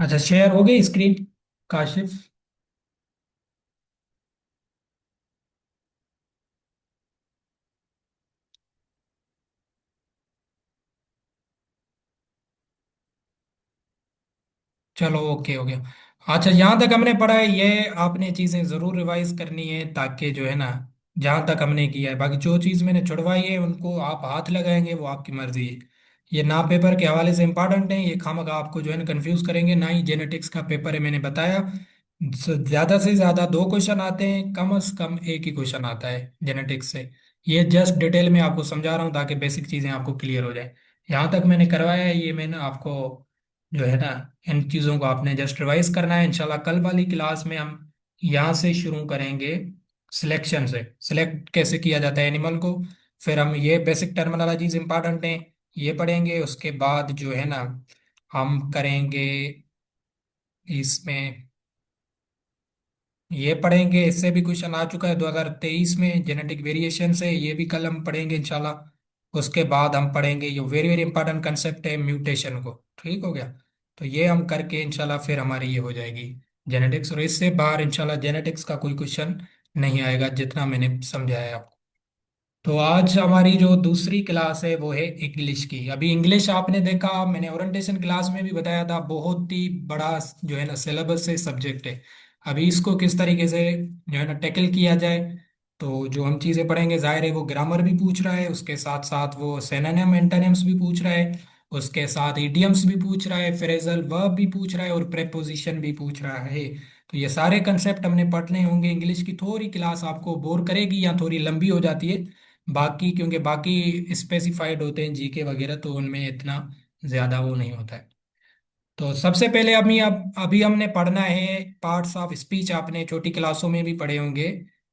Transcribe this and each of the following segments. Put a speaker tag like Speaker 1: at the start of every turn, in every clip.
Speaker 1: अच्छा, शेयर हो गई स्क्रीन काशिफ। चलो, ओके हो गया। अच्छा, यहाँ तक हमने पढ़ा है, ये आपने चीज़ें ज़रूर रिवाइज करनी है ताकि जो है ना, जहाँ तक हमने किया है, बाकी जो चीज़ मैंने छुड़वाई है उनको आप हाथ लगाएंगे वो आपकी मर्जी है। ये ना पेपर के हवाले से इंपॉर्टेंट है, ये खामखा आपको जो है ना कंफ्यूज करेंगे, ना ही जेनेटिक्स का पेपर है मैंने बताया। ज़्यादा से ज़्यादा दो क्वेश्चन आते हैं, कम से कम एक ही क्वेश्चन आता है जेनेटिक्स से। ये जस्ट डिटेल में आपको समझा रहा हूँ ताकि बेसिक चीज़ें आपको क्लियर हो जाए। यहाँ तक मैंने करवाया है, ये मैंने आपको जो है ना, इन चीज़ों को आपने जस्ट रिवाइज करना है। इंशाल्लाह कल वाली क्लास में हम यहाँ से शुरू करेंगे, सिलेक्शन से। सिलेक्ट कैसे किया जाता है एनिमल को, फिर हम ये बेसिक टर्मिनोलॉजीज इंपॉर्टेंट हैं, ये पढ़ेंगे। उसके बाद जो है ना, हम करेंगे इसमें, ये पढ़ेंगे। इससे भी क्वेश्चन आ चुका है 2023 में, जेनेटिक वेरिएशन से, ये भी कल हम पढ़ेंगे इंशाल्लाह। उसके बाद हम पढ़ेंगे ये वेरी वेरी इंपॉर्टेंट कंसेप्ट है, म्यूटेशन को। ठीक हो गया। तो ये हम करके इंशाल्लाह फिर हमारी ये हो जाएगी जेनेटिक्स, और इससे बाहर इंशाल्लाह जेनेटिक्स का कोई क्वेश्चन नहीं आएगा जितना मैंने समझाया है। तो आज हमारी जो दूसरी क्लास है वो है इंग्लिश की। अभी इंग्लिश आपने देखा, मैंने ओरिएंटेशन क्लास में भी बताया था, बहुत ही बड़ा जो है ना सिलेबस से सब्जेक्ट है। अभी इसको किस तरीके से जो है ना टैकल किया जाए, तो जो हम चीज़ें पढ़ेंगे, जाहिर है वो ग्रामर भी पूछ रहा है, उसके साथ साथ वो सिनोनिम एंटोनिम्स भी पूछ रहा है, उसके साथ इडियम्स भी पूछ रहा है, फ्रेजल वर्ब भी पूछ रहा है, और प्रेपोजिशन भी पूछ रहा है। तो ये सारे कंसेप्ट हमने पढ़ने होंगे। इंग्लिश की थोड़ी क्लास आपको बोर करेगी या थोड़ी लंबी हो जाती है, बाकी क्योंकि बाकी स्पेसिफाइड होते हैं जीके वगैरह, तो उनमें इतना ज़्यादा वो नहीं होता है। तो सबसे पहले अभी हमने पढ़ना है पार्ट्स ऑफ स्पीच। आपने छोटी क्लासों में भी पढ़े होंगे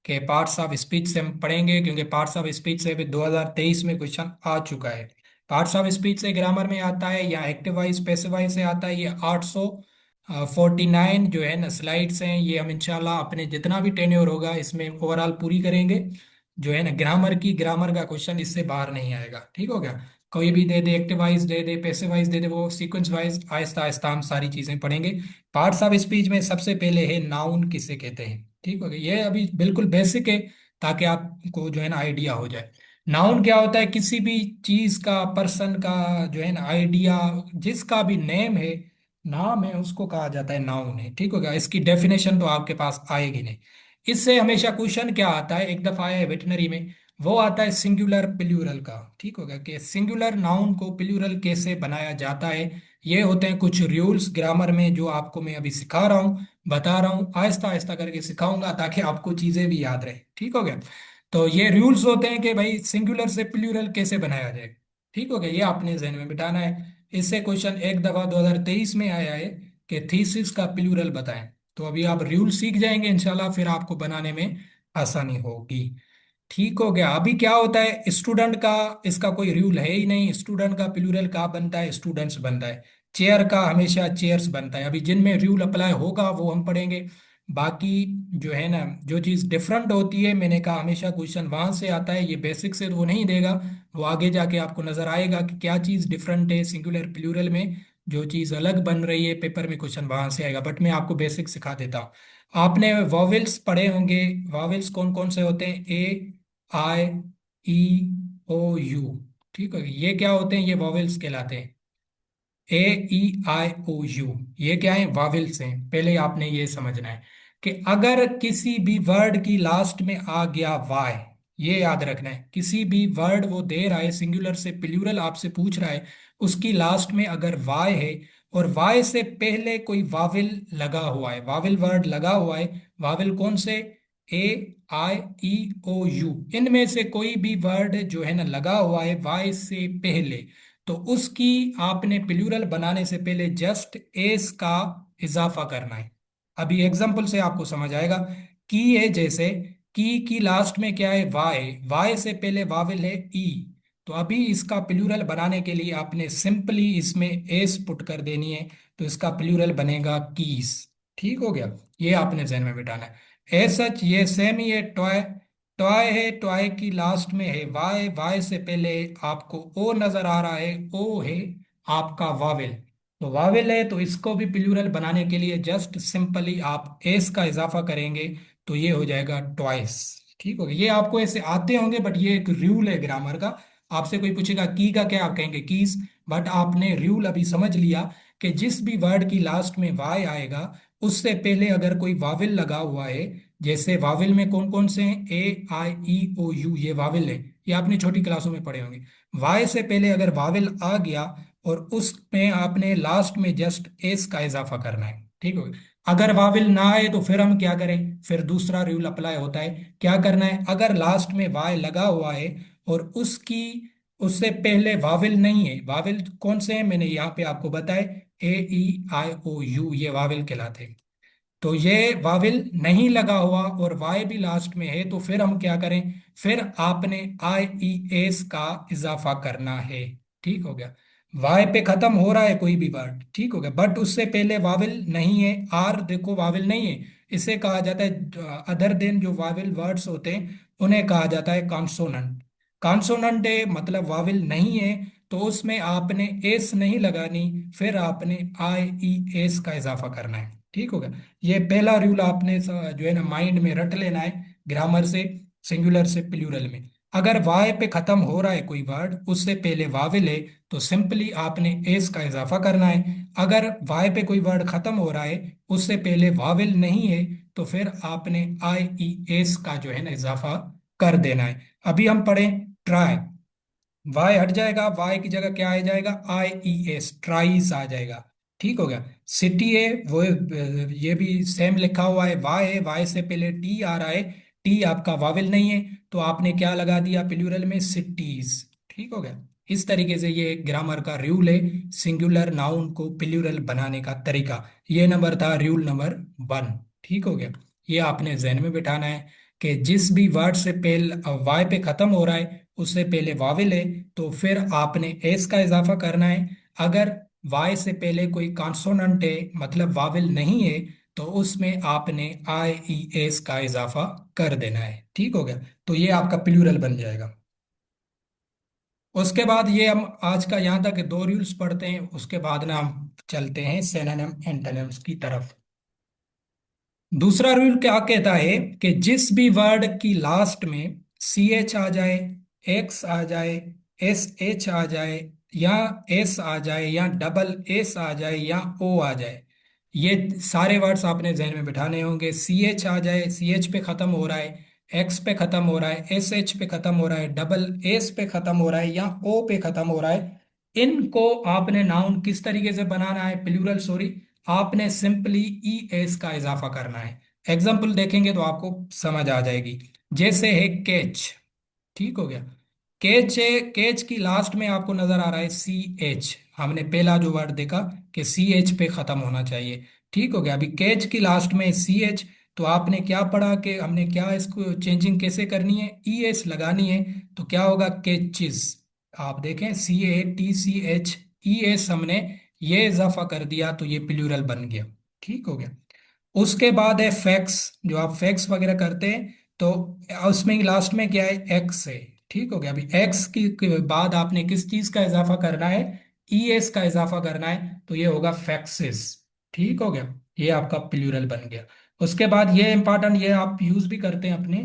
Speaker 1: कि पार्ट्स ऑफ स्पीच से हम पढ़ेंगे, क्योंकि पार्ट्स ऑफ स्पीच से भी 2023 में क्वेश्चन आ चुका है। पार्ट्स ऑफ स्पीच से ग्रामर में आता है, या एक्टिव वाइज पैसिव वाइज से आता है। ये 849 जो है ना स्लाइड्स हैं, ये हम इंशाल्लाह अपने जितना भी टेन्योर होगा इसमें ओवरऑल पूरी करेंगे। जो है ना ग्रामर का क्वेश्चन इससे बाहर नहीं आएगा। ठीक हो गया। कोई भी दे दे, एक्टिव वाइज दे दे, पैसिव वाइज दे दे, वो सीक्वेंस वाइज आहिस्ता आहिस्ता हम सारी चीजें पढ़ेंगे। पार्ट्स ऑफ स्पीच में सबसे पहले है नाउन किसे कहते हैं। ठीक हो गया, ये अभी बिल्कुल बेसिक है ताकि आपको जो है ना आइडिया हो जाए। नाउन क्या होता है, किसी भी चीज का, पर्सन का जो है ना आइडिया, जिसका भी नेम है, नाम है, उसको कहा जाता है नाउन है। ठीक हो गया। इसकी डेफिनेशन तो आपके पास आएगी नहीं। इससे हमेशा क्वेश्चन क्या आता है, एक दफा आया है वेटनरी में, वो आता है सिंगुलर प्लूरल का। ठीक हो गया, कि सिंगुलर नाउन को प्लूरल कैसे बनाया जाता है। ये होते हैं कुछ रूल्स ग्रामर में, जो आपको मैं अभी सिखा रहा हूँ, बता रहा हूँ, आहिस्ता आहिस्ता करके सिखाऊंगा ताकि आपको चीजें भी याद रहे। ठीक हो गया। तो ये रूल्स होते हैं कि भाई सिंगुलर से प्लूरल कैसे बनाया जाए। ठीक हो गया, ये आपने जहन में बिठाना है। इससे क्वेश्चन एक दफा 2023 में आया है कि थीसिस का प्लूरल बताएं। तो अभी आप रूल सीख जाएंगे इंशाल्लाह, फिर आपको बनाने में आसानी होगी। ठीक हो गया। अभी क्या होता है, स्टूडेंट का इसका कोई रूल है ही नहीं। स्टूडेंट का प्लूरल का बनता है, स्टूडेंट्स बनता है। चेयर का हमेशा चेयर्स बनता है। अभी जिनमें रूल अप्लाई होगा वो हम पढ़ेंगे। बाकी जो है ना, जो चीज़ डिफरेंट होती है, मैंने कहा हमेशा क्वेश्चन वहां से आता है, ये बेसिक से तो वो नहीं देगा। वो आगे जाके आपको नजर आएगा कि क्या चीज़ डिफरेंट है सिंगुलर प्लूरल में, जो चीज़ अलग बन रही है पेपर में, क्वेश्चन वहां से आएगा। बट मैं आपको बेसिक सिखा देता हूँ। आपने वॉवेल्स पढ़े होंगे। वॉवेल्स कौन कौन से होते हैं, ए, आई, ई, ओ, यू। ठीक है, ये क्या होते हैं, ये वॉवेल्स कहलाते हैं। ए, ई, आई, ओ, यू, ये क्या है, वावेल्स हैं। पहले आपने ये समझना है कि अगर किसी भी वर्ड की लास्ट में आ गया वाई, ये याद रखना है, किसी भी वर्ड वो दे रहा है, सिंगुलर से प्लूरल आपसे पूछ रहा है, उसकी लास्ट में अगर वाई है, और वाई से पहले कोई वावेल लगा हुआ है, वावेल वर्ड लगा हुआ है, वावेल कौन से, ए, आई, ई, ओ, यू, इनमें से कोई भी वर्ड जो है ना लगा हुआ है वाई से पहले, तो उसकी आपने प्लूरल बनाने से पहले जस्ट एस का इजाफा करना है। अभी एग्जांपल से आपको समझ आएगा। की है, जैसे की लास्ट में क्या है, वाई, वाई से पहले वावेल है ई, तो अभी इसका प्लूरल बनाने के लिए आपने सिंपली इसमें एस पुट कर देनी है, तो इसका प्लूरल बनेगा कीस। ठीक हो गया, ये आपने जहन में बिठाना है। एज सच ये सेम ही है, टॉय, टॉय है, टॉय की लास्ट में है वाई, वाई से पहले आपको ओ नजर आ रहा है, ओ है आपका वावेल। तो वावेल है, तो इसको भी प्लूरल बनाने के लिए जस्ट सिंपली आप एस का इजाफा करेंगे, तो ये हो जाएगा ट्वाइस। ठीक हो गया। ये आपको ऐसे आते होंगे, बट ये एक रूल है ग्रामर का। आपसे कोई पूछेगा की का क्या, आप कहेंगे कीज। बट आपने रूल अभी समझ लिया कि जिस भी वर्ड की लास्ट में वाई आएगा, उससे पहले अगर कोई वावेल लगा हुआ है, जैसे वावेल में कौन कौन से हैं, ए आई ई ओ यू, ये वावेल है, ये आपने छोटी क्लासों में पढ़े होंगे। वाई से पहले अगर वावेल आ गया और उसमें आपने लास्ट में जस्ट एस का इजाफा करना है। ठीक हो गया। अगर वाविल ना आए तो फिर हम क्या करें, फिर दूसरा रूल अप्लाई होता है। क्या करना है, अगर लास्ट में वाई लगा हुआ है और उसकी उससे पहले वाविल नहीं है, वाविल कौन से हैं मैंने यहाँ पे आपको बताए, ए ई आई ओ यू, ये वाविल कहलाते हैं। तो ये वाविल नहीं लगा हुआ और वाई भी लास्ट में है, तो फिर हम क्या करें, फिर आपने आई ई एस का इजाफा करना है। ठीक हो गया। वाई पे खत्म हो रहा है कोई भी वर्ड, ठीक हो गया, बट उससे पहले वाविल नहीं है, आर देखो वाविल नहीं है, इसे कहा जाता है अदर देन, जो वाविल वर्ड्स होते हैं उन्हें कहा जाता है कॉन्सोनेंट। कॉन्सोनेंट है मतलब वाविल नहीं है, तो उसमें आपने एस नहीं लगानी, फिर आपने आई ई एस का इजाफा करना है। ठीक हो गया। ये पहला रूल आपने जो है ना माइंड में रट लेना है, ग्रामर से, सिंगुलर से प्लूरल में। अगर वाय पे खत्म हो रहा है कोई वर्ड, उससे पहले वाविल है, तो सिंपली आपने एस का इजाफा करना है। अगर वाय पे कोई वर्ड खत्म हो रहा है, उससे पहले वाविल नहीं है, तो फिर आपने आई ई एस का जो है ना इजाफा कर देना है। अभी हम पढ़ें ट्राई, वाई हट जाएगा, वाई की जगह क्या आ जाएगा, आई ई एस, ट्राइस आ जाएगा। ठीक हो गया। सिटी है वो, ये भी सेम लिखा हुआ है, वाई है, वाई से पहले टी आ रहा है, टी आपका वावेल नहीं है, तो आपने क्या लगा दिया प्लूरल में, सिटीज। ठीक हो गया। इस तरीके से ये ग्रामर का रूल है, सिंगुलर नाउन को प्लूरल बनाने का तरीका। ये नंबर था रूल नंबर 1। ठीक हो गया। ये आपने जहन में बिठाना है कि जिस भी वर्ड से पहले वाई पे खत्म हो रहा है, उससे पहले वाविल है, तो फिर आपने एस का इजाफा करना है। अगर वाई से पहले कोई कॉन्सोनेंट है, मतलब वाविल नहीं है, तो उसमें आपने आई ई एस का इजाफा कर देना है। ठीक हो गया। तो ये आपका प्लूरल बन जाएगा। उसके बाद ये हम आज का यहाँ तक 2 रूल्स पढ़ते हैं, उसके बाद ना हम चलते हैं सिनोनिम एंटोनिम्स की तरफ। दूसरा रूल क्या कहता है कि जिस भी वर्ड की लास्ट में सी एच आ जाए, एक्स आ जाए, एस एच आ जाए, या एस आ जाए, या डबल एस आ जाए, या ओ आ जाए, ये सारे वर्ड्स आपने जहन में बिठाने होंगे। सी एच आ जाए, सी एच पे खत्म हो रहा है, एक्स पे खत्म हो रहा है, एस एच पे खत्म हो रहा है, डबल एस पे खत्म हो रहा है, या ओ पे खत्म हो रहा है, इनको आपने नाउन किस तरीके से बनाना है, प्लूरल सॉरी, आपने सिंपली ई एस का इजाफा करना है। एग्जाम्पल देखेंगे तो आपको समझ आ जाएगी। जैसे है कैच। ठीक हो गया। कैच है, कैच की लास्ट में आपको नजर आ रहा है सी एच, हमने पहला जो वर्ड देखा कि सी एच पे खत्म होना चाहिए। ठीक हो गया। अभी कैच की लास्ट में सी एच, तो आपने क्या पढ़ा कि हमने क्या इसको चेंजिंग कैसे करनी है, ई एस लगानी है, तो क्या होगा, कैचिस। आप देखें C A T C H, E S हमने ये इजाफा कर दिया, तो ये प्लूरल बन गया। ठीक हो गया। उसके बाद है फैक्स, जो आप फैक्स वगैरह करते हैं, तो उसमें लास्ट में क्या है, एक्स है। ठीक हो गया। अभी एक्स के बाद आपने किस चीज का इजाफा करना है, ई एस का इजाफा करना है, तो ये होगा फैक्सेस। ठीक हो गया। ये आपका प्लूरल बन गया। उसके बाद ये इंपॉर्टेंट, ये आप यूज भी करते हैं अपने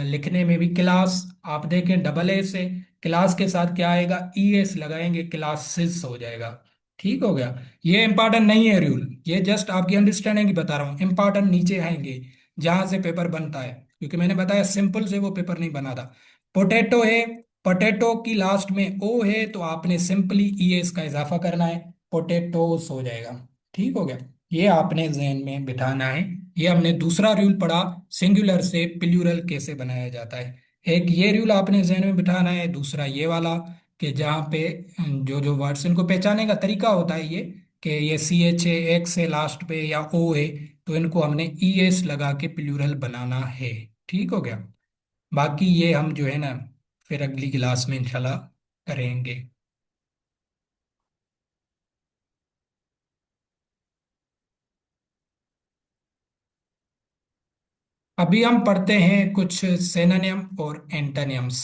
Speaker 1: लिखने में भी, क्लास, आप देखें डबल ए से, क्लास के साथ क्या आएगा, ई एस लगाएंगे, क्लासेस हो जाएगा। ठीक हो गया। ये इंपॉर्टेंट नहीं है रूल, ये जस्ट आपकी अंडरस्टैंडिंग की बता रहा हूँ। इंपॉर्टेंट नीचे आएंगे जहां से पेपर बनता है, क्योंकि मैंने बताया सिंपल से वो पेपर नहीं बना था। पोटैटो है, पोटैटो की लास्ट में ओ है, तो आपने सिंपली ई एस का इजाफा करना है, पोटैटोस हो जाएगा। ठीक हो गया। ये आपने जहन में बिठाना है। ये हमने दूसरा रूल पढ़ा, सिंगुलर से प्लूरल कैसे बनाया जाता है। एक ये रूल आपने जहन में बिठाना है, दूसरा ये वाला, कि जहाँ पे जो जो वर्ड्स, इनको पहचानने का तरीका होता है ये, कि ये सी एच है, एक्स है लास्ट पे, या ओ है, तो इनको हमने ई एस लगा के प्लूरल बनाना है। ठीक हो गया। बाकी ये हम जो है ना फिर अगली क्लास में इंशाल्लाह करेंगे। अभी हम पढ़ते हैं कुछ सिनोनिम और एंटोनिम्स।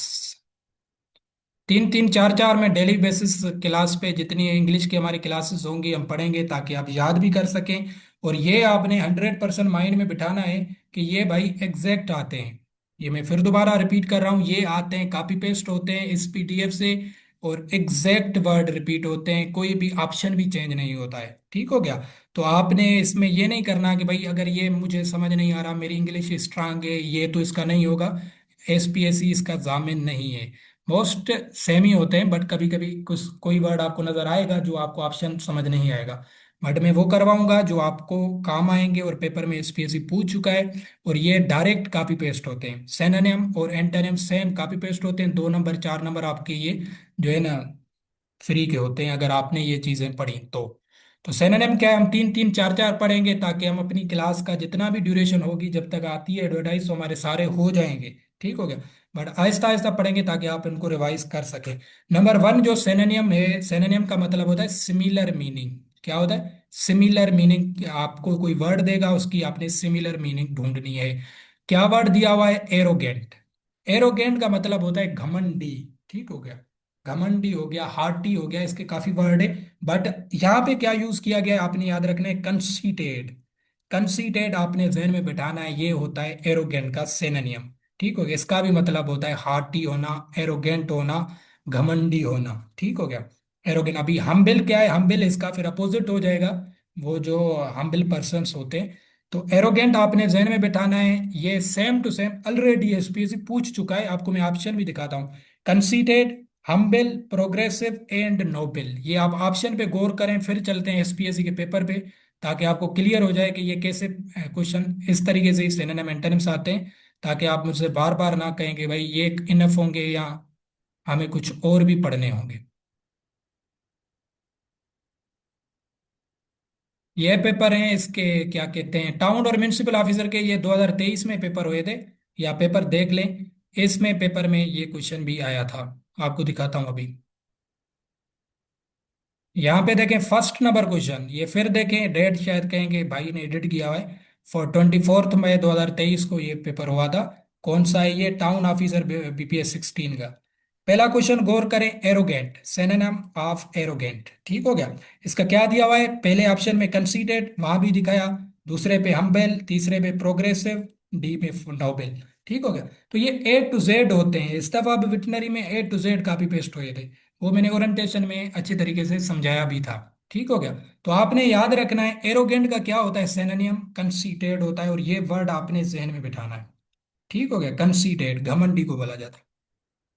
Speaker 1: तीन तीन चार चार में डेली बेसिस क्लास पे जितनी इंग्लिश की हमारी क्लासेस होंगी हम पढ़ेंगे, ताकि आप याद भी कर सकें। और ये आपने 100% माइंड में बिठाना है कि ये भाई एग्जैक्ट आते हैं। ये मैं फिर दोबारा रिपीट कर रहा हूँ, ये आते हैं, कॉपी पेस्ट होते हैं इस पीडीएफ से, और एग्जैक्ट वर्ड रिपीट होते हैं, कोई भी ऑप्शन भी चेंज नहीं होता है। ठीक हो गया? तो आपने इसमें ये नहीं करना कि भाई अगर ये मुझे समझ नहीं आ रहा, मेरी इंग्लिश स्ट्रांग है, ये तो इसका नहीं होगा, एसपीएससी इसका जामिन नहीं है। मोस्ट सेम ही होते हैं, बट कभी कभी कुछ कोई वर्ड आपको नजर आएगा जो आपको ऑप्शन समझ नहीं आएगा। बट मैं वो करवाऊंगा जो आपको काम आएंगे, और पेपर में एसपीएससी पूछ चुका है। और ये डायरेक्ट कॉपी पेस्ट होते हैं, सिनोनिम और एंटोनिम सेम कॉपी पेस्ट होते हैं, 2 नंबर 4 नंबर आपके ये जो है ना फ्री के होते हैं, अगर आपने ये चीजें पढ़ी तो सिनोनिम क्या है, हम तीन तीन चार चार पढ़ेंगे, ताकि हम अपनी क्लास का जितना भी ड्यूरेशन होगी, जब तक आती है एडवर्टाइज, तो हमारे सारे हो जाएंगे। ठीक हो गया? बट आहिस्ता आहिस्ता पढ़ेंगे ताकि आप इनको रिवाइज कर सके। नंबर वन जो सिनोनिम है, सिनोनिम का मतलब होता है सिमिलर मीनिंग। क्या होता है? Similar meaning. आपको कोई वर्ड देगा, उसकी आपने सिमिलर मीनिंग ढूंढनी है। क्या वर्ड दिया हुआ है? एरोगेंट। एरोगेंट का मतलब होता है घमंडी। ठीक हो गया? घमंडी हो गया, हार्टी हो गया, इसके काफी वर्ड है। बट यहाँ पे क्या यूज किया गया है, आपने याद रखना है, कंसीटेड। कंसीटेड आपने जहन में बिठाना है, ये होता है एरोगेंट का सिनोनिम। ठीक हो गया? इसका भी मतलब होता है हार्टी होना, एरोगेंट होना, घमंडी होना। ठीक हो गया? एरोगेंट। अभी हम्बिल क्या है? हम्बिल इसका फिर अपोजिट हो जाएगा, वो जो हम्बिल पर्सन्स होते हैं। तो एरोगेंट आपने जहन में बिठाना है, ये same to same already SPSC पूछ चुका है, आपको मैं ऑप्शन भी दिखाता हूँ। Conceited, humble, progressive and noble. ये आप ऑप्शन पे गौर करें, फिर चलते हैं एसपीएससी के पेपर पे, ताकि आपको क्लियर हो जाए कि ये कैसे क्वेश्चन इस तरीके से सिनोनिम एंटोनिम्स आते हैं, ताकि आप मुझसे बार बार ना कहें कि भाई ये इनफ होंगे या हमें कुछ और भी पढ़ने होंगे। ये पेपर हैं इसके, क्या कहते हैं, टाउन और म्यूनिसिपल ऑफिसर के, ये 2023 में पेपर हुए थे, या पेपर देख लें। इसमें पेपर में ये क्वेश्चन भी आया था, आपको दिखाता हूँ अभी। यहाँ पे देखें फर्स्ट नंबर क्वेश्चन, ये फिर देखें, डेट शायद कहेंगे भाई ने एडिट किया हुआ है। 24 मई 2023 को ये पेपर हुआ था। कौन सा है ये? टाउन ऑफिसर बीपीएस 16 का। पहला क्वेश्चन गौर करें, एरोगेंट, सिनोनिम ऑफ एरोगेंट। ठीक हो गया? इसका क्या दिया हुआ है? पहले ऑप्शन में कंसीडेड, वहां भी दिखाया, दूसरे पे हम्बल, तीसरे पे प्रोग्रेसिव, डी पे नोबेल। ठीक हो गया? तो ये A to Z होते हैं, इस दफा अब विटनरी में A to Z copy paste हुए थे, वो मैंने ओरिएंटेशन में अच्छी तरीके से समझाया भी था। ठीक हो गया? तो आपने याद रखना है एरोगेंट का क्या होता है, सिनोनिम कंसीटेड होता है, और ये वर्ड आपने जहन में बिठाना है। ठीक हो गया? कंसीटेड घमंडी को बोला जाता है।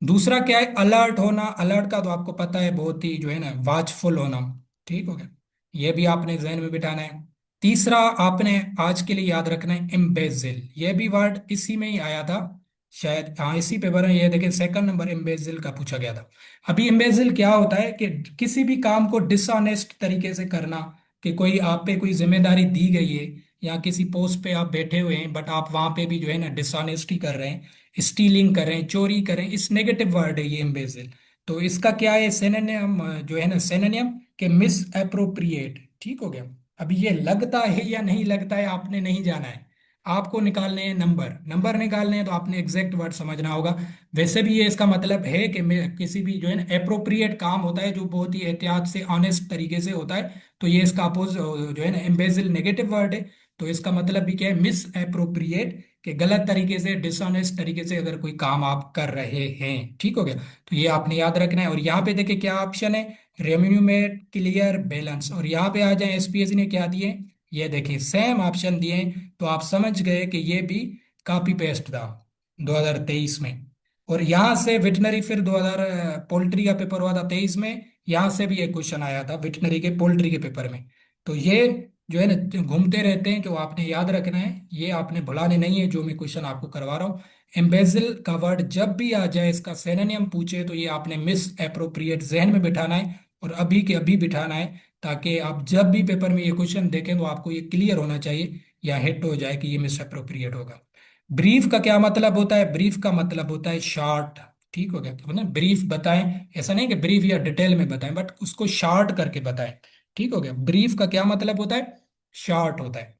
Speaker 1: दूसरा क्या है? अलर्ट होना। अलर्ट का तो आपको पता है, बहुत ही जो है ना वाचफुल होना। ठीक हो गया? ये भी आपने जहन में बिठाना है। तीसरा आपने आज के लिए याद रखना है एम्बेजिल, ये भी वर्ड इसी में ही आया था शायद, हाँ इसी पेपर में, ये देखिए सेकंड नंबर एम्बेजिल का पूछा गया था। अभी एम्बेजिल क्या होता है कि किसी भी काम को डिसऑनेस्ट तरीके से करना, कि कोई आप पे कोई जिम्मेदारी दी गई है, या किसी पोस्ट पे आप बैठे हुए हैं, बट आप वहां पे भी जो है ना डिसऑनेस्टी कर रहे हैं, स्टीलिंग करें, चोरी करें, इस नेगेटिव वर्ड है ये एम्बेजिल। तो इसका क्या है सिनोनिम, जो है ना सिनोनिम के मिस अप्रोप्रिएट। ठीक हो गया? अभी ये लगता है या नहीं लगता है आपने नहीं जाना है, आपको निकालने हैं नंबर। नंबर निकालने हैं तो आपने एग्जैक्ट वर्ड समझना होगा। वैसे भी ये इसका मतलब है कि मैं किसी भी जो है ना अप्रोप्रिएट काम होता है, जो बहुत ही एहतियात से ऑनेस्ट तरीके से होता है, तो ये इसका अपोज जो है ना एम्बेजिल नेगेटिव वर्ड है। तो इसका मतलब भी क्या है? मिस अप्रोप्रिएट, कि गलत तरीके से, डिसऑनेस्ट तरीके से अगर कोई काम आप कर रहे हैं। ठीक हो गया? तो ये आपने याद रखना है। और यहाँ पे देखिए क्या ऑप्शन है, रेवेन्यू में क्लियर बैलेंस। और यहाँ पे आ जाए, एसपीएससी ने क्या दिए, ये देखिए सेम ऑप्शन दिए हैं, तो आप समझ गए कि ये भी कॉपी पेस्ट था 2023 में। और यहाँ से वेटनरी फिर 2000 पोल्ट्री का पेपर हुआ था 23 में, यहाँ से भी एक क्वेश्चन आया था वेटनरी के पोल्ट्री के पेपर में। तो ये जो है ना जो घूमते रहते हैं, कि वो आपने याद रखना है, ये आपने भुलाने नहीं है, जो मैं क्वेश्चन आपको करवा रहा हूँ। एम्बेजिल का वर्ड जब भी आ जाए, इसका सिनोनिम पूछे, तो ये आपने मिस अप्रोप्रिएट जहन में बिठाना है, और अभी के अभी बिठाना है, ताकि आप जब भी पेपर में ये क्वेश्चन देखें तो आपको ये क्लियर होना चाहिए, या हिट हो जाए कि ये मिस अप्रोप्रिएट होगा। ब्रीफ का क्या मतलब होता है? ब्रीफ का मतलब होता है शॉर्ट। ठीक हो गया? तो मतलब ब्रीफ बताएं, ऐसा नहीं कि ब्रीफ या डिटेल में बताएं, बट उसको शॉर्ट करके बताएं। ठीक हो गया? ब्रीफ का क्या मतलब होता है? शॉर्ट होता है।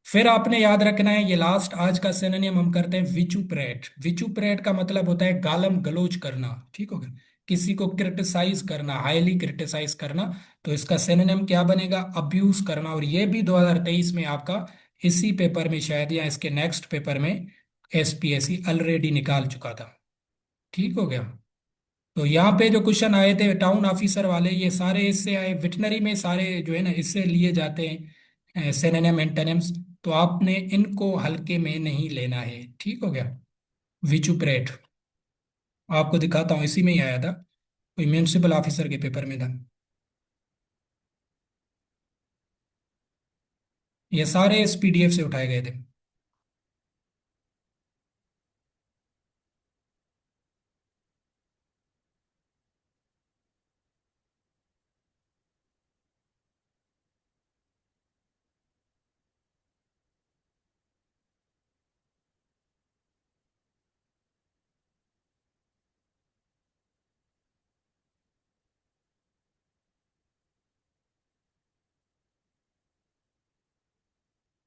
Speaker 1: फिर आपने याद रखना है, ये लास्ट आज का सिनोनिम हम करते हैं विचुप्रेट। विचुप्रेट का मतलब होता है गालम गलोच करना। ठीक हो गया? किसी को क्रिटिसाइज करना, हाईली क्रिटिसाइज करना, तो इसका सिनोनिम क्या बनेगा? अब्यूज करना। और ये भी 2023 में आपका इसी पेपर में शायद या इसके नेक्स्ट पेपर में एसपीएससी ऑलरेडी निकाल चुका था। ठीक हो गया। तो यहाँ पे जो क्वेश्चन आए थे टाउन ऑफिसर वाले, ये सारे इससे आए, विटनरी में सारे जो है ना इससे लिए जाते हैं सिनोनिम एंटोनिम्स। तो आपने इनको हल्के में नहीं लेना है। ठीक हो गया। विचुप्रेट आपको दिखाता हूँ, इसी में ही आया था, कोई म्यूनिसिपल ऑफिसर के पेपर में था। ये सारे इस पीडीएफ से उठाए गए थे।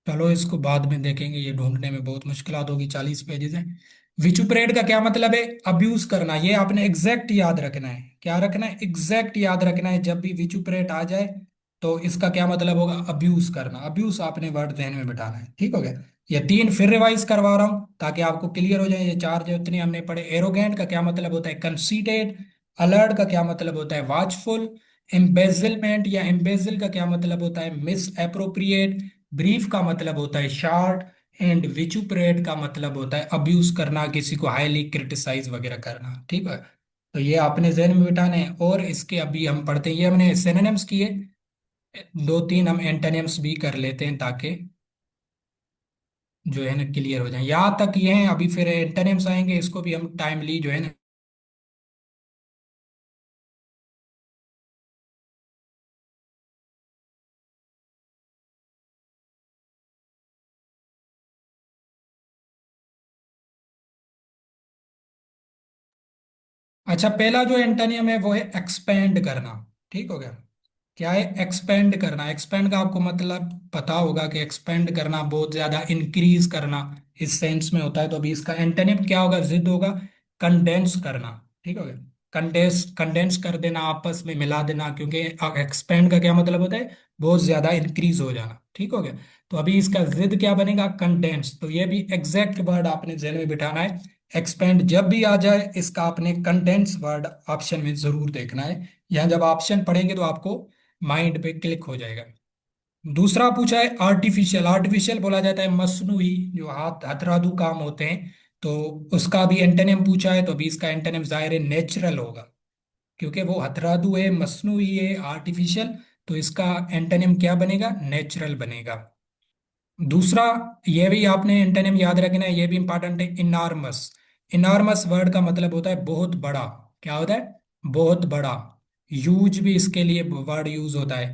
Speaker 1: चलो इसको बाद में देखेंगे, ये ढूंढने में बहुत मुश्किलात होगी, 40 पेजेस है। विचुप्रेट का क्या मतलब है? अब्यूज करना। ये आपने एग्जैक्ट याद रखना है। क्या रखना है? एग्जैक्ट याद रखना है। जब भी विचुप्रेट आ जाए तो इसका क्या मतलब होगा? अब्यूज करना। अब्यूज आपने वर्ड ध्यान में बिठाना है। ठीक हो गया। ये तीन फिर रिवाइज करवा रहा हूं ताकि आपको क्लियर हो जाए। ये चार जो इतने हमने पढ़े, एरोगेंट का क्या मतलब होता है? कंसीडेड। अलर्ट का क्या मतलब होता है? वॉचफुल। एम्बेजलमेंट या एम्बेजल का क्या मतलब होता है? Miss appropriate. ब्रीफ का मतलब होता है शार्ट। एंड विचुपरेट का मतलब होता है अब्यूज करना, किसी को हाईली क्रिटिसाइज वगैरह करना। ठीक है। तो ये आपने जहन में बिठाना है। और इसके अभी हम पढ़ते हैं, ये हमने सिनोनिम्स किए, दो तीन हम एंटोनिम्स भी कर लेते हैं ताकि जो है ना क्लियर हो जाए। यहाँ तक ये हैं, अभी फिर एंटोनिम्स आएंगे, इसको भी हम टाइमली जो है ना। अच्छा, पहला जो एंटोनियम है वो है एक्सपेंड करना। ठीक हो गया। क्या है? एक्सपेंड करना। एक्सपेंड का आपको मतलब पता होगा कि एक्सपेंड करना बहुत ज्यादा इंक्रीज करना इस सेंस में होता है। तो अभी इसका एंटोनिम क्या होगा? जिद होगा। कंडेंस करना। ठीक हो गया। कंडेंस, कंडेंस कर देना, आपस में मिला देना, क्योंकि एक्सपेंड का क्या मतलब होता है? बहुत ज्यादा इंक्रीज हो जाना। ठीक हो गया। तो अभी इसका जिद क्या बनेगा? कंडेंस। तो ये भी एग्जैक्ट वर्ड आपने जेल में बिठाना है। एक्सपेंड जब भी आ जाए इसका आपने कंडेंस वर्ड ऑप्शन में जरूर देखना है। यहाँ जब ऑप्शन पढ़ेंगे तो आपको माइंड पे क्लिक हो जाएगा। दूसरा पूछा है आर्टिफिशियल। आर्टिफिशियल बोला जाता है मसनूई, जो हाथ हथरादू काम होते हैं। तो उसका भी एंटोनिम पूछा है, तो अभी इसका एंटोनिम जाहिर है नेचुरल होगा, क्योंकि वो हथरादू है, मसनूई है, आर्टिफिशियल। तो इसका एंटोनिम क्या बनेगा? नेचुरल बनेगा। दूसरा, ये भी आपने एंटोनिम याद रखना है, ये भी इंपॉर्टेंट है, इनॉर्मस। इनॉर्मस वर्ड का मतलब होता है बहुत बड़ा। क्या होता है? बहुत बड़ा। यूज भी इसके लिए वर्ड यूज होता है।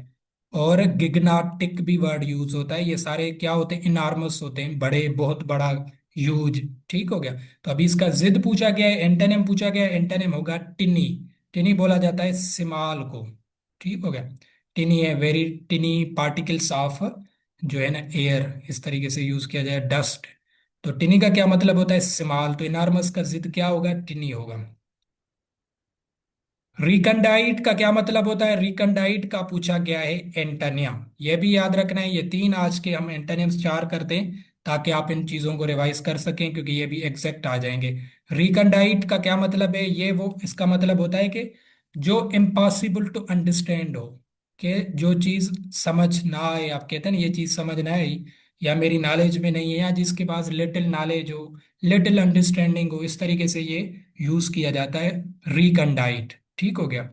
Speaker 1: और गिगनाटिक भी वर्ड यूज होता है। ये सारे क्या होते हैं? इनॉर्मस होते हैं, बड़े, बहुत बड़ा। यूज। ठीक हो गया। तो अभी इसका जिद पूछा गया है, एंटोनिम पूछा गया है, एंटोनिम होगा टिनी। टिनी बोला जाता है सिमाल को। ठीक हो गया। टिनी है वेरी टिनी पार्टिकल्स ऑफ जो है ना एयर, इस तरीके से यूज किया जाए, डस्ट। तो टिनी का क्या मतलब होता है? स्मॉल। तो इनॉर्मस का जिद क्या होगा? टिनी होगा। रिकंडाइट का क्या मतलब होता है? रिकंडाइट का पूछा गया है एंटोनियम। ये भी याद रखना है। ये तीन आज के हम एंटोनियम्स चार कर दें ताकि आप इन चीजों को रिवाइज कर सकें, क्योंकि ये भी एग्जैक्ट आ जाएंगे। रिकंडाइट का क्या मतलब है? ये वो इसका मतलब होता है कि जो इम्पॉसिबल टू अंडरस्टैंड हो, कि जो चीज समझ ना आए। आप कहते हैं ना ये चीज समझ ना आई, या मेरी नॉलेज में नहीं है, या जिसके पास लिटिल नॉलेज हो, लिटिल अंडरस्टैंडिंग हो, इस तरीके से ये यूज किया जाता है रिकंडाइट। ठीक हो गया।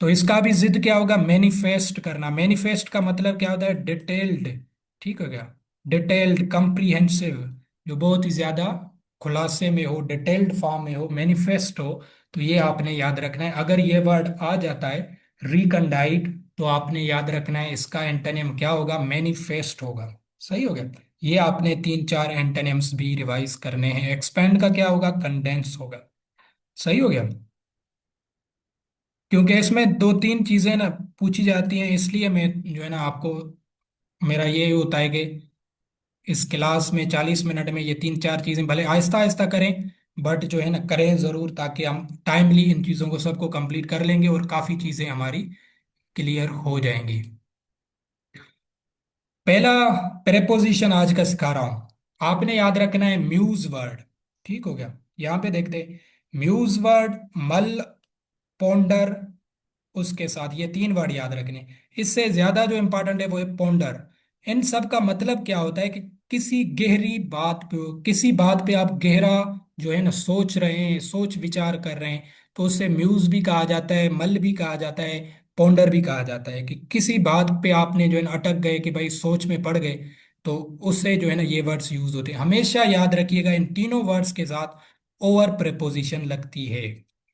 Speaker 1: तो इसका भी जिद क्या होगा? मैनिफेस्ट करना। मैनिफेस्ट का मतलब क्या होता है? डिटेल्ड। ठीक हो गया। डिटेल्ड, कंप्रीहेंसिव, जो बहुत ही ज्यादा खुलासे में हो, डिटेल्ड फॉर्म में हो, मैनिफेस्ट हो। तो ये आपने याद रखना है। अगर ये वर्ड आ जाता है रिकंडाइट, तो आपने याद रखना है इसका एंटोनिम क्या होगा? मैनिफेस्ट होगा। सही हो गया। ये आपने तीन चार एंटोनिम्स भी रिवाइज करने हैं। एक्सपेंड का क्या होगा? कंडेंस होगा। सही हो गया। क्योंकि इसमें दो तीन चीजें ना पूछी जाती हैं, इसलिए मैं जो है ना आपको, मेरा ये होता है कि इस क्लास में 40 मिनट में ये तीन चार चीजें भले आहिस्ता आहिस्ता करें, बट जो है ना करें जरूर, ताकि हम टाइमली इन चीज़ों को सबको कंप्लीट कर लेंगे और काफ़ी चीज़ें हमारी क्लियर हो जाएंगी। पहला प्रेपोजिशन आज का सिखा रहा हूं, आपने याद रखना है म्यूज वर्ड। ठीक हो गया? यहां पे देखते हैं, म्यूज वर्ड, मल, पोंडर, उसके साथ ये तीन वर्ड याद रखने। इससे ज्यादा जो इंपॉर्टेंट है वो है पोंडर। इन सब का मतलब क्या होता है कि किसी गहरी बात पे, किसी बात पे आप गहरा जो है ना सोच रहे हैं, सोच विचार कर रहे हैं, तो उससे म्यूज भी कहा जाता है, मल भी कहा जाता है, पोंडर भी कहा जाता है। कि किसी बात पे आपने जो है ना अटक गए, कि भाई सोच में पड़ गए, तो उससे जो है ना ये वर्ड्स यूज होते हैं। हमेशा याद रखिएगा इन तीनों वर्ड्स के साथ ओवर प्रेपोजिशन लगती है।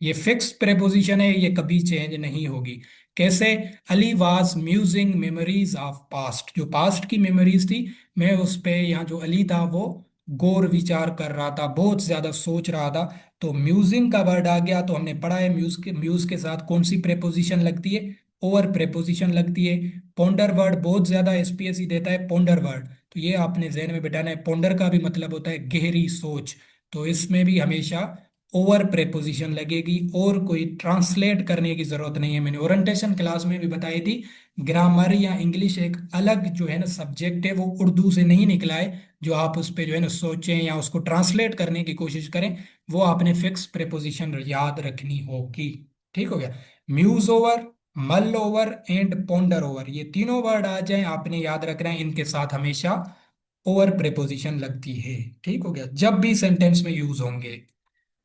Speaker 1: ये फिक्स प्रेपोजिशन है, ये कभी चेंज नहीं होगी। कैसे? Ali was musing memories of past, जो पास्ट की मेमोरीज थी, मैं उस पे, यहाँ जो अली था वो गौर विचार कर रहा था, बहुत ज्यादा सोच रहा था। तो म्यूजिंग का वर्ड आ गया, तो हमने पढ़ा है म्यूज के साथ कौन सी प्रेपोजिशन लगती है? ओवर प्रेपोजिशन लगती है। पोंडर वर्ड बहुत ज्यादा एसपीएससी देता है, पोंडर वर्ड, तो ये आपने जहन में बिठाना है। पोंडर का भी मतलब होता है गहरी सोच, तो इसमें भी हमेशा ओवर प्रेपोजिशन लगेगी, और कोई ट्रांसलेट करने की जरूरत नहीं है। मैंने ओरिएंटेशन क्लास में भी बताई थी, ग्रामर या इंग्लिश एक अलग जो है ना सब्जेक्ट है, वो उर्दू से नहीं निकला है। जो आप उस पे जो है ना सोचें या उसको ट्रांसलेट करने की कोशिश करें, वो आपने फिक्स प्रेपोजिशन याद रखनी होगी। ठीक हो गया? म्यूज ओवर, मल ओवर एंड पोंडर ओवर, ये तीनों वर्ड आ जाएं, आपने याद रखना है इनके साथ हमेशा ओवर प्रेपोजिशन लगती है। ठीक हो गया? जब भी सेंटेंस में यूज होंगे।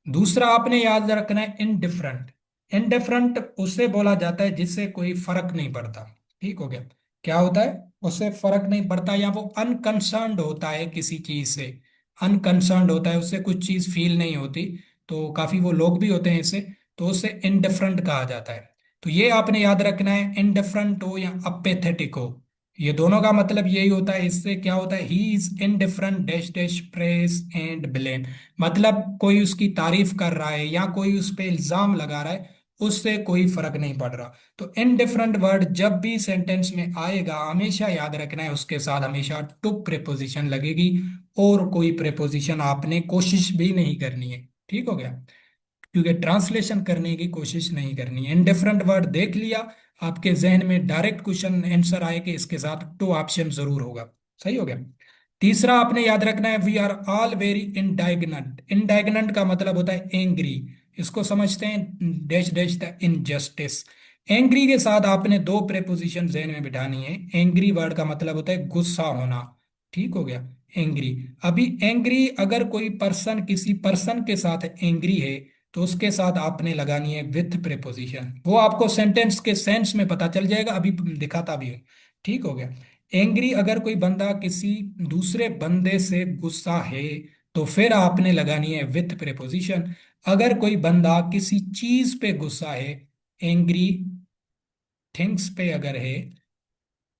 Speaker 1: दूसरा आपने याद रखना है इनडिफरेंट। इनडिफरेंट उसे बोला जाता है जिससे कोई फर्क नहीं पड़ता। ठीक हो गया? क्या होता है? उससे फर्क नहीं पड़ता, या वो अनकंसर्न्ड होता है किसी चीज से। अनकंसर्न्ड होता है, उससे कुछ चीज फील नहीं होती। तो काफी वो लोग भी होते हैं इससे, तो उसे इनडिफरेंट कहा जाता है। तो ये आपने याद रखना है, इनडिफरेंट हो या अपेथेटिक हो, ये दोनों का मतलब यही होता है। इससे क्या होता है? He is indifferent dash dash press and blame, मतलब कोई उसकी तारीफ कर रहा है या कोई उस पर इल्जाम लगा रहा है, उससे कोई फर्क नहीं पड़ रहा। तो इनडिफरेंट वर्ड जब भी सेंटेंस में आएगा, हमेशा याद रखना है उसके साथ हमेशा टू प्रेपोजिशन लगेगी, और कोई प्रेपोजिशन आपने कोशिश भी नहीं करनी है। ठीक हो गया? क्योंकि ट्रांसलेशन करने की कोशिश नहीं करनी है। इनडिफरेंट वर्ड देख लिया, आपके जहन में डायरेक्ट क्वेश्चन आंसर आए कि इसके साथ टू ऑप्शन जरूर होगा। सही हो गया? तीसरा आपने याद रखना है, वी आर ऑल वेरी इंडाइग्नेंट। इंडाइग्नेंट का मतलब होता है एंग्री। इसको समझते हैं, dash dash the injustice. Angry के साथ आपने दो प्रेपोजिशन जहन में बिठानी है। एंग्री वर्ड का मतलब होता है गुस्सा होना। ठीक हो गया? एंग्री। अभी एंग्री, अगर कोई पर्सन किसी पर्सन के साथ एंग्री है, तो उसके साथ आपने लगानी है विथ प्रेपोजिशन। वो आपको सेंटेंस के सेंस में पता चल जाएगा, अभी दिखाता भी हूं। ठीक हो गया? एंग्री, अगर कोई बंदा किसी दूसरे बंदे से गुस्सा है, तो फिर आपने लगानी है विथ प्रेपोजिशन। अगर कोई बंदा किसी चीज पे गुस्सा है, एंग्री थिंग्स पे अगर है,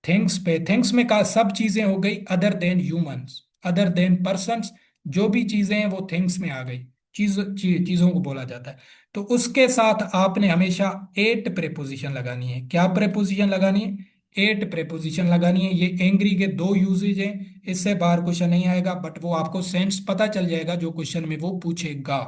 Speaker 1: थिंग्स पे, थिंग्स में का सब चीजें हो गई other than humans, other than persons, जो भी चीजें हैं वो थिंग्स में आ गई। चीजों को बोला जाता है। तो उसके साथ आपने हमेशा एट प्रेपोजिशन लगानी है। क्या प्रेपोजिशन लगानी है? एट प्रेपोजिशन लगानी है। ये एंग्री के दो यूजेज हैं, इससे बाहर क्वेश्चन नहीं आएगा, बट वो आपको सेंस पता चल जाएगा जो क्वेश्चन में वो पूछेगा।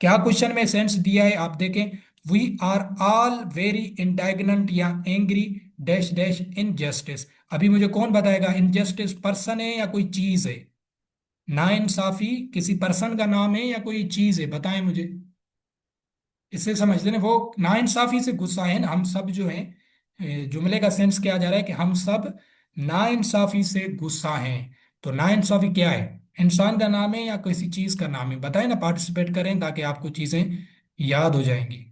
Speaker 1: क्या क्वेश्चन में सेंस दिया है आप देखें, वी आर ऑल वेरी इंडाइग्नेंट या एंग्री डैश डैश इनजस्टिस। अभी मुझे कौन बताएगा इनजस्टिस पर्सन है या कोई चीज है? नाइंसाफी किसी पर्सन का नाम है या कोई चीज है? बताएं मुझे। इससे समझ लेना वो नाइंसाफी से गुस्सा है ना, हम सब जो है, जुमले का सेंस क्या जा रहा है कि हम सब नाइंसाफी से गुस्सा हैं। तो नाइंसाफी क्या है? इंसान का नाम है या किसी चीज का नाम है? बताएं ना, पार्टिसिपेट करें ताकि आपको चीजें याद हो जाएंगी।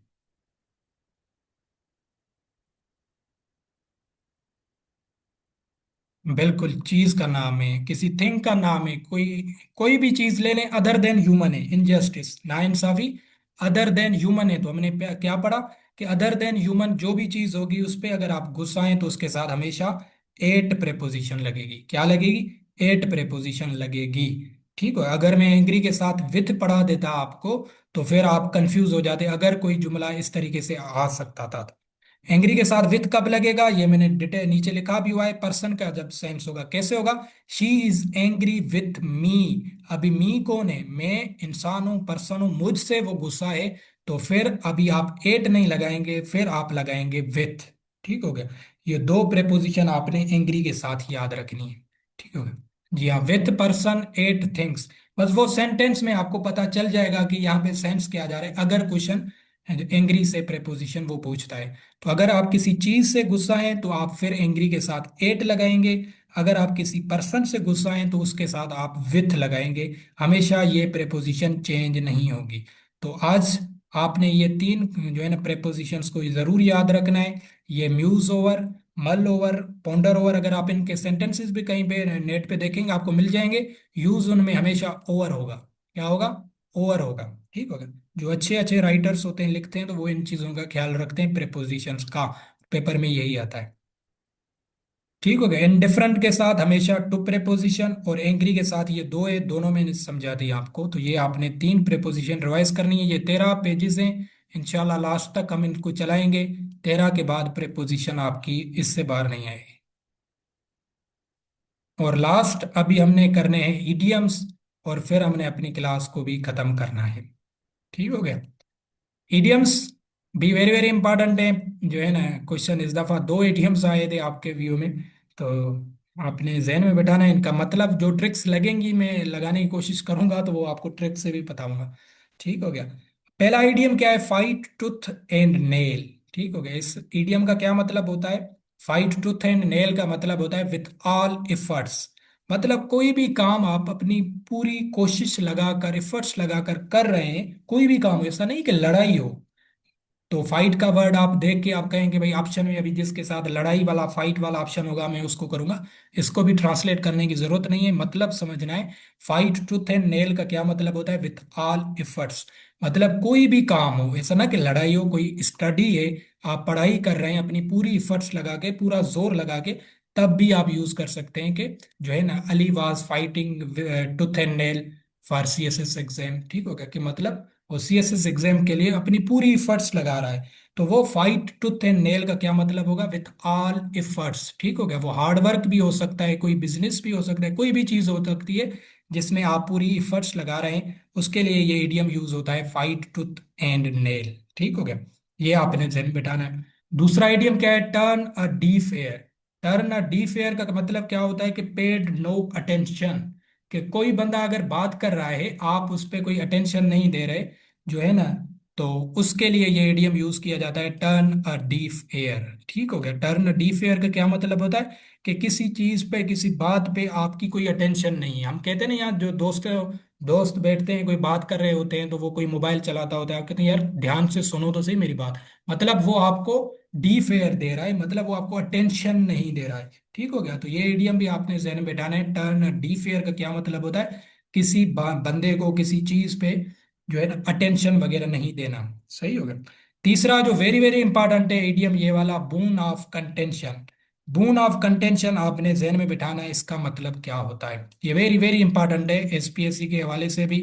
Speaker 1: बिल्कुल, चीज का नाम है, किसी थिंग का नाम है, कोई कोई भी चीज ले लें, अदर देन ह्यूमन है इनजस्टिस, नाइंसाफी। अदर देन ह्यूमन है, तो हमने क्या पढ़ा कि अदर देन ह्यूमन जो भी चीज होगी उस पे अगर आप गुस्सा हैं, तो उसके साथ हमेशा एट प्रेपोजिशन लगेगी। क्या लगेगी? एट प्रेपोजिशन लगेगी। ठीक है? अगर मैं एंग्री के साथ विथ पढ़ा देता आपको, तो फिर आप कंफ्यूज हो जाते, अगर कोई जुमला इस तरीके से आ सकता था। एंग्री के साथ विथ कब लगेगा, ये मैंने डिटेल नीचे लिखा भी हुआ है। पर्सन का जब सेंस होगा कैसे होगा, she is angry with me. अभी मी कौन है, मैं इंसान हूं, पर्सन हूं, मुझसे वो गुस्सा है। तो फिर अभी आप एट नहीं लगाएंगे, फिर आप लगाएंगे विथ। ठीक हो गया। ये दो प्रेपोजिशन आपने एंग्री के साथ याद रखनी है। ठीक हो गया। जी हाँ, विथ पर्सन एट थिंग्स। बस वो सेंटेंस में आपको पता चल जाएगा कि यहाँ पे सेंस क्या जा रहा है, अगर क्वेश्चन एंग्री से प्रेपोजिशन वो पूछता है। तो अगर आप किसी चीज से गुस्सा हैं तो आप फिर एंग्री के साथ एट लगाएंगे। अगर आप किसी पर्सन से गुस्सा हैं तो उसके साथ आप विथ लगाएंगे। हमेशा ये प्रेपोजिशन चेंज नहीं होगी। तो आज आपने ये तीन जो है ना प्रेपोजिशंस को जरूर याद रखना है। ये म्यूज ओवर, मल ओवर, पॉन्डर ओवर, अगर आप इनके सेंटेंसेस भी कहीं पे नेट पे देखेंगे आपको मिल जाएंगे। यूज उनमें हमेशा ओवर होगा। क्या होगा? ओवर होगा। ठीक होगा। जो अच्छे अच्छे राइटर्स होते हैं, लिखते हैं, तो वो इन चीजों का ख्याल रखते हैं प्रेपोजिशंस का। पेपर में यही आता है। ठीक हो गया। इनडिफरेंट के साथ हमेशा टू प्रेपोजिशन, और एंग्री के साथ ये दो है, दोनों मैंने समझा दिया आपको। तो ये आपने तीन प्रेपोजिशन रिवाइज करनी है। ये 13 पेजेस हैं। इंशाल्लाह लास्ट तक हम इनको चलाएंगे। 13 के बाद प्रेपोजिशन आपकी इससे बाहर नहीं आएगी। और लास्ट अभी हमने करने हैं इडियम्स, और फिर हमने अपनी क्लास को भी खत्म करना है। ठीक हो गया। इडियम्स भी वेरी वेरी इंपॉर्टेंट है। जो है ना, क्वेश्चन इस दफा दो इडियम्स आए थे आपके व्यू में। तो आपने जहन में बैठाना है इनका मतलब। जो ट्रिक्स लगेंगी मैं लगाने की कोशिश करूंगा, तो वो आपको ट्रिक से भी बताऊंगा। ठीक हो गया। पहला इडियम क्या है? Fight tooth and nail. ठीक हो गया। इस इडियम का क्या मतलब होता है? फाइट टूथ एंड नेल का मतलब होता है विथ ऑल एफर्ट्स। मतलब कोई भी काम आप अपनी पूरी कोशिश लगाकर, एफर्ट्स लगाकर कर रहे हैं, कोई भी काम हो, ऐसा नहीं कि लड़ाई हो। तो फाइट का वर्ड आप देख के आप कहेंगे भाई ऑप्शन में अभी जिसके साथ लड़ाई वाला, फाइट वाला ऑप्शन होगा मैं उसको करूंगा। इसको भी ट्रांसलेट करने की जरूरत नहीं है, मतलब समझना है। फाइट टूथ एंड नेल का क्या मतलब होता है? With all efforts. मतलब कोई भी काम हो, ऐसा ना कि लड़ाई हो, कोई स्टडी है, आप पढ़ाई कर रहे हैं, अपनी पूरी एफर्ट्स लगा के, पूरा जोर लगा के, तब भी आप यूज कर सकते हैं कि जो है ना, Ali was fighting tooth and nail for CSS exam. ठीक हो गया। कि मतलब वो सीएसएस एग्जाम के लिए अपनी पूरी एफर्ट्स लगा रहा है। तो वो फाइट टूथ एंड नेल का क्या मतलब होगा? With all efforts. ठीक हो गया। वो हार्ड वर्क भी हो सकता है, कोई बिजनेस भी हो सकता है, कोई भी चीज हो सकती है जिसमें आप पूरी एफर्ट्स लगा रहे हैं, उसके लिए ये इडियम यूज होता है, फाइट टूथ एंड नेल। ठीक हो गया। ये आपने ध्यान बिठाना है। दूसरा इडियम क्या है? Turn a deaf air. Turn a deaf air का मतलब क्या होता है? कि पेड नो अटेंशन। कि कोई बंदा अगर बात कर रहा है, आप उस पर कोई अटेंशन नहीं दे रहे, जो है ना, तो उसके लिए ये इडियम यूज किया जाता है, टर्न अ डीफ एयर। ठीक हो गया। टर्न अ डीफ एयर का क्या मतलब होता है? कि किसी चीज पे, किसी बात पे आपकी कोई अटेंशन नहीं है। हम कहते हैं ना, यहाँ जो दोस्त दोस्त बैठते हैं, कोई बात कर रहे होते हैं, तो वो कोई मोबाइल चलाता होता है, आप कहते हैं यार ध्यान से सुनो तो सही मेरी बात। मतलब वो आपको डी फेयर दे रहा है, मतलब वो आपको अटेंशन नहीं दे रहा है। ठीक हो गया। तो ये इडियम भी आपने जहन में बैठाना है। टर्न डी फेयर का क्या मतलब होता है? किसी बंदे को किसी चीज पे जो है ना अटेंशन वगैरह नहीं देना। सही हो गया। तीसरा जो वेरी वेरी इंपॉर्टेंट है इडियम, ये वाला, boon of contention. Boon of contention आपने जहन में बिठाना है, इसका मतलब क्या होता है। ये वेरी वेरी इंपॉर्टेंट है एसपीएससी के हवाले से भी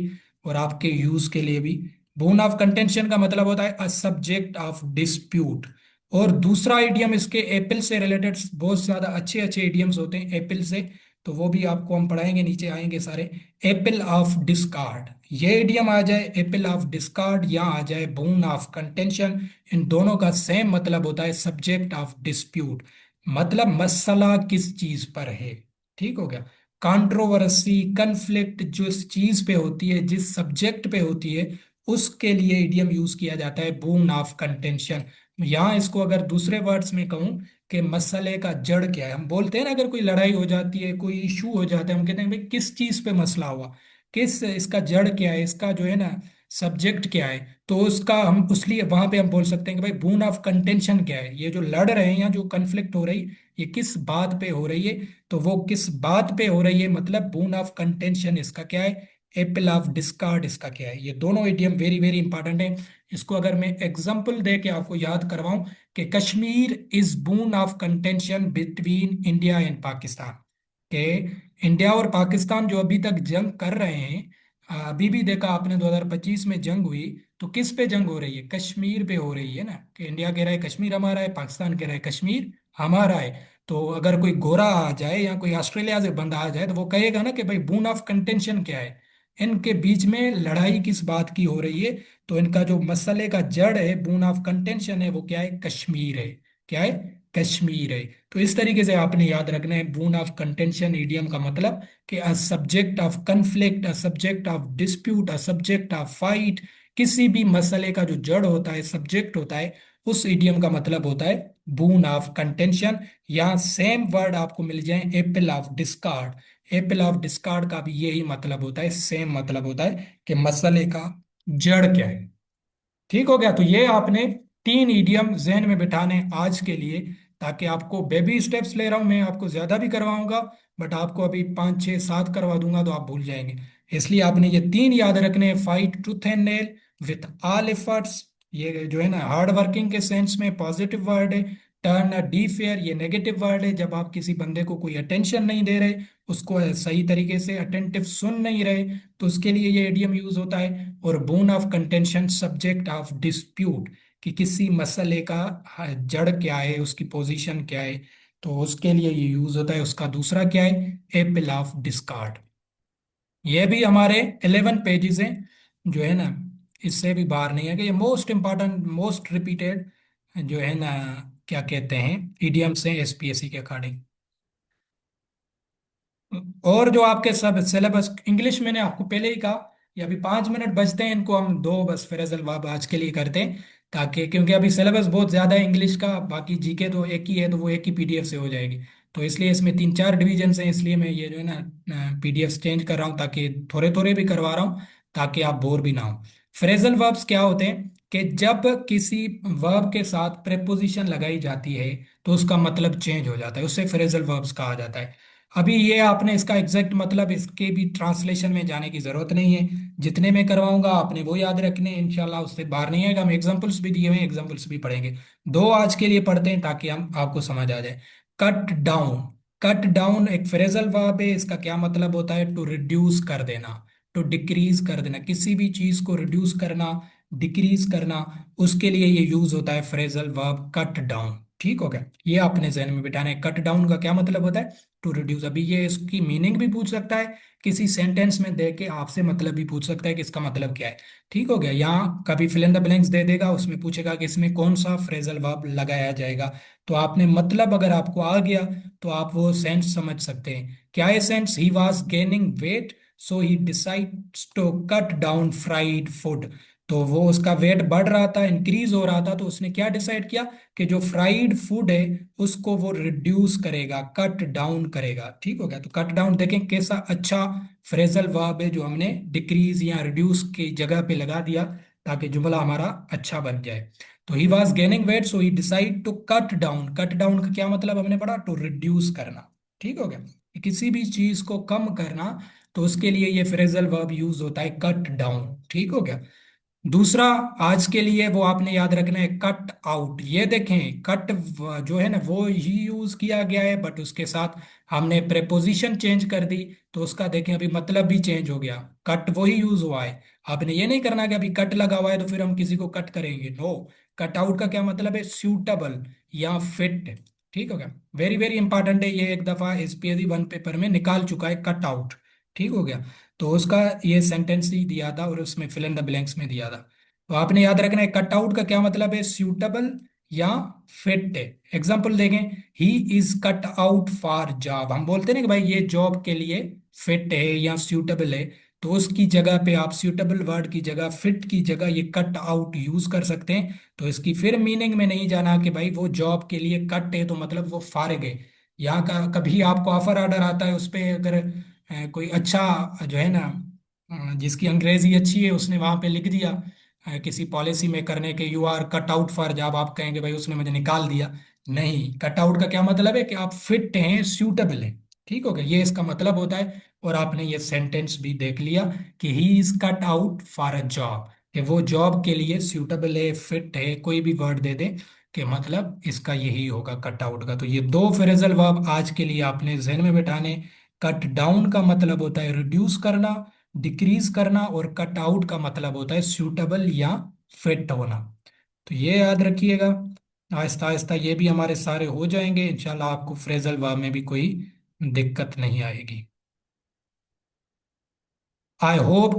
Speaker 1: और आपके यूज के लिए भी। बोन ऑफ कंटेंशन का मतलब होता है अ सब्जेक्ट ऑफ डिस्प्यूट। और दूसरा इडियम इसके एप्पल से रिलेटेड, बहुत ज्यादा अच्छे अच्छे इडियम्स होते हैं एप्पल से, तो वो भी आपको हम पढ़ाएंगे, नीचे आएंगे सारे। एप्पल ऑफ डिस्कार्ड, ये इडियम आ जाए एप्पल ऑफ डिस्कार्ड, या आ जाए बोन ऑफ कंटेंशन, इन दोनों का सेम मतलब होता है सब्जेक्ट ऑफ डिस्प्यूट। मतलब मसला किस चीज पर है। ठीक हो गया। कंट्रोवर्सी, कन्फ्लिक्ट जो इस चीज पे होती है, जिस सब्जेक्ट पे होती है, उसके लिए इडियम यूज किया जाता है बोन ऑफ कंटेंशन। यहाँ इसको अगर दूसरे वर्ड्स में कहूँ कि मसले का जड़ क्या है, हम बोलते हैं ना, अगर कोई लड़ाई हो जाती है, कोई इशू हो जाता है, हम कहते हैं भाई किस चीज पे मसला हुआ, किस, इसका जड़ क्या है, इसका जो है ना सब्जेक्ट क्या है। तो उसका हम उसलिए वहां पे हम बोल सकते हैं कि भाई बोन ऑफ कंटेंशन क्या है, ये जो लड़ रहे हैं या जो कन्फ्लिक्ट हो रही, ये किस बात पे हो रही है। तो वो किस बात पे हो रही है, मतलब बोन ऑफ कंटेंशन इसका क्या है, एप्पल ऑफ डिस्कार्ड इसका क्या है। ये दोनों इडियम वेरी वेरी इंपॉर्टेंट है। इसको अगर मैं एग्जांपल दे के आपको याद करवाऊं कि Kashmir is bone of contention between India and Pakistan, के इंडिया और पाकिस्तान जो अभी तक जंग कर रहे हैं, अभी भी देखा आपने 2025 में जंग हुई, तो किस पे जंग हो रही है? कश्मीर पे हो रही है ना। कि इंडिया कह रहा है कश्मीर हमारा है, पाकिस्तान कह रहा है कश्मीर हमारा है। तो अगर कोई गोरा आ जाए या कोई ऑस्ट्रेलिया से बंदा आ जाए, तो वो कहेगा ना कि भाई बोन ऑफ कंटेंशन क्या है। इनके बीच में लड़ाई किस बात की हो रही है? तो इनका जो मसले का जड़ है, बोन ऑफ कंटेंशन है, वो क्या है? कश्मीर है। क्या है? कश्मीर है। तो इस तरीके से आपने याद रखना है, बोन ऑफ कंटेंशन ईडियम का मतलब कि a subject of conflict, a subject of dispute, a subject of fight. किसी भी मसले का जो जड़ होता है, सब्जेक्ट होता है, उस ईडियम का मतलब होता है बोन ऑफ कंटेंशन। या सेम वर्ड आपको मिल जाए Apple of discard. Apple of discard का भी यही मतलब होता है, सेम मतलब होता है कि मसले का जड़ क्या है। ठीक हो गया? तो ये आपने तीन इडियम जहन में बिठाने आज के लिए, ताकि आपको बेबी स्टेप्स ले रहा हूं मैं, आपको ज्यादा भी करवाऊंगा, बट आपको अभी 5 6 7 करवा दूंगा तो आप भूल जाएंगे। इसलिए आपने ये तीन याद रखने हैं: fight tooth and nail, with all efforts, ये जो है ना हार्ड वर्किंग के सेंस में पॉजिटिव वर्ड है। टर्न अ डीफेयर, ये नेगेटिव वर्ड है, जब आप किसी बंदे को कोई अटेंशन नहीं दे रहे, उसको सही तरीके से अटेंटिव सुन नहीं रहे, तो उसके लिए ये इडियम यूज होता है। और bone of contention, subject of dispute, कि किसी मसले का जड़ क्या है, उसकी पोजीशन क्या है, तो उसके लिए ये यूज होता है। उसका दूसरा क्या है? Apple of discard. ये भी हमारे 11 पेजेस हैं, जो है ना, इससे भी बाहर नहीं है कि ये मोस्ट इंपॉर्टेंट, मोस्ट रिपीटेड, जो है ना, क्या कहते हैं, इडियम्स हैं एसपीएससी के अकॉर्डिंग। और जो आपके सब सिलेबस, इंग्लिश मैंने आपको पहले ही कहा, ये अभी 5 मिनट बचते हैं, इनको हम दो बस फ्रेजल वर्ब आज के लिए करते हैं, ताकि, क्योंकि अभी सिलेबस बहुत ज़्यादा है इंग्लिश का, बाकी जीके तो एक ही है, तो वो एक ही पीडीएफ से हो जाएगी। तो इसलिए इसमें 3 4 डिवीजन हैं, इसलिए मैं ये जो है ना पीडीएफ चेंज कर रहा हूँ, ताकि थोड़े थोड़े भी करवा रहा हूँ, ताकि आप बोर भी ना हो। फ्रेजल वर्ब्स क्या होते हैं कि जब किसी वर्ब के साथ प्रेपोजिशन लगाई जाती है, तो उसका मतलब चेंज हो जाता है, उससे फ्रेजल वर्ब्स कहा जाता है। अभी ये आपने इसका एग्जैक्ट मतलब, इसके भी ट्रांसलेशन में जाने की जरूरत नहीं है, जितने में करवाऊंगा आपने वो याद रखने हैं, इंशाल्लाह उससे बाहर नहीं आएगा। हम एग्जांपल्स भी दिए हुए हैं, एग्जांपल्स भी पढ़ेंगे। दो आज के लिए पढ़ते हैं ताकि हम आपको समझ आ जाए। Cut down. कट डाउन एक फ्रेजल वर्ब है, इसका क्या मतलब होता है? टू रिड्यूस कर देना, टू डिक्रीज कर देना, किसी भी चीज को रिड्यूस करना, डिक्रीज करना, उसके लिए ये यूज होता है फ्रेजल वर्ब कट डाउन। ठीक हो गया? ये आपने जहन में बिठाना है, कट डाउन का क्या मतलब होता है? To reduce. अभी ये इसकी मीनिंग भी पूछ सकता है, किसी सेंटेंस में दे के आपसे मतलब भी पूछ सकता है कि इसका मतलब क्या है। ठीक हो गया? यहाँ कभी फिल इन द ब्लैंक्स दे देगा, उसमें पूछेगा कि इसमें कौन सा फ्रेजल वर्ब लगाया जाएगा। तो आपने मतलब अगर आपको आ गया, तो आप वो सेंस समझ सकते हैं। क्या है sense? He was gaining weight, so he decides to cut down fried food. तो वो उसका वेट बढ़ रहा था, इंक्रीज हो रहा था, तो उसने क्या डिसाइड किया कि जो फ्राइड फूड है उसको वो रिड्यूस करेगा, कट डाउन करेगा। ठीक हो गया? तो कट डाउन देखें कैसा अच्छा फ्रेजल वर्ब है, जो हमने डिक्रीज या रिड्यूस की जगह पे लगा दिया, ताकि जुमला हमारा अच्छा बन जाए। तो he was gaining weight, so he decide to cut down. Cut down का क्या मतलब हमने पढ़ा? टू रिड्यूस करना। ठीक हो गया? कि किसी भी चीज को कम करना, तो उसके लिए ये फ्रेजल वर्ब यूज होता है, कट डाउन। ठीक हो गया? दूसरा आज के लिए वो आपने याद रखना है, कट आउट। ये देखें, कट जो है ना वो ही यूज किया गया है, बट उसके साथ हमने प्रेपोजिशन चेंज कर दी, तो उसका देखें अभी मतलब भी चेंज हो गया। कट वही यूज हुआ है। आपने ये नहीं करना कि अभी कट लगा हुआ है तो फिर हम किसी को कट करेंगे, नो। कट आउट का क्या मतलब है? सूटेबल या फिट। ठीक हो गया? वेरी वेरी इंपॉर्टेंट है, ये एक दफा एसपीएससी 1 पेपर में निकाल चुका है, कट आउट। ठीक हो गया? तो उसका ये सेंटेंस ही दिया था, और उसमें फिल इन द ब्लैंक्स में दिया था। तो आपने याद रखना है, कट आउट का क्या मतलब है? सूटेबल या फिट है। एग्जाम्पल देखें, he is cut out for job. हम बोलते हैं ना कि भाई ये जॉब के लिए फिट है या सूटेबल है, तो उसकी जगह पे आप सूटेबल वर्ड की जगह, फिट की जगह ये कट आउट यूज कर सकते हैं। तो इसकी फिर मीनिंग में नहीं जाना कि भाई वो जॉब के लिए कट है तो मतलब वो फारिग है। यहाँ का कभी आपको ऑफर ऑर्डर आता है, उस पे अगर कोई अच्छा जो है ना, जिसकी अंग्रेजी अच्छी है, उसने वहां पे लिख दिया किसी पॉलिसी में करने के, you are cut out for job, आप कहेंगे भाई उसने मुझे निकाल दिया। नहीं, कट आउट का क्या मतलब है? कि आप फिट हैं, सूटेबल हैं। ठीक हो गया? ये इसका मतलब होता है। और आपने ये सेंटेंस भी देख लिया कि he is cut out for a job, कि वो जॉब के लिए सूटेबल है, फिट है, कोई भी वर्ड दे दे, कि मतलब इसका यही होगा कट आउट का। तो ये दो फ्रेजल वर्ब आज के लिए आपने जहन में बैठाने। कट डाउन का मतलब होता है रिड्यूस करना, डिक्रीज करना, और कट आउट का मतलब होता है सूटेबल या फिट होना। तो ये याद रखिएगा। आहिस्ता आहिस्ता ये भी हमारे सारे हो जाएंगे इंशाल्लाह, आपको फ्रेजल वर्ब में भी कोई दिक्कत नहीं आएगी। I hope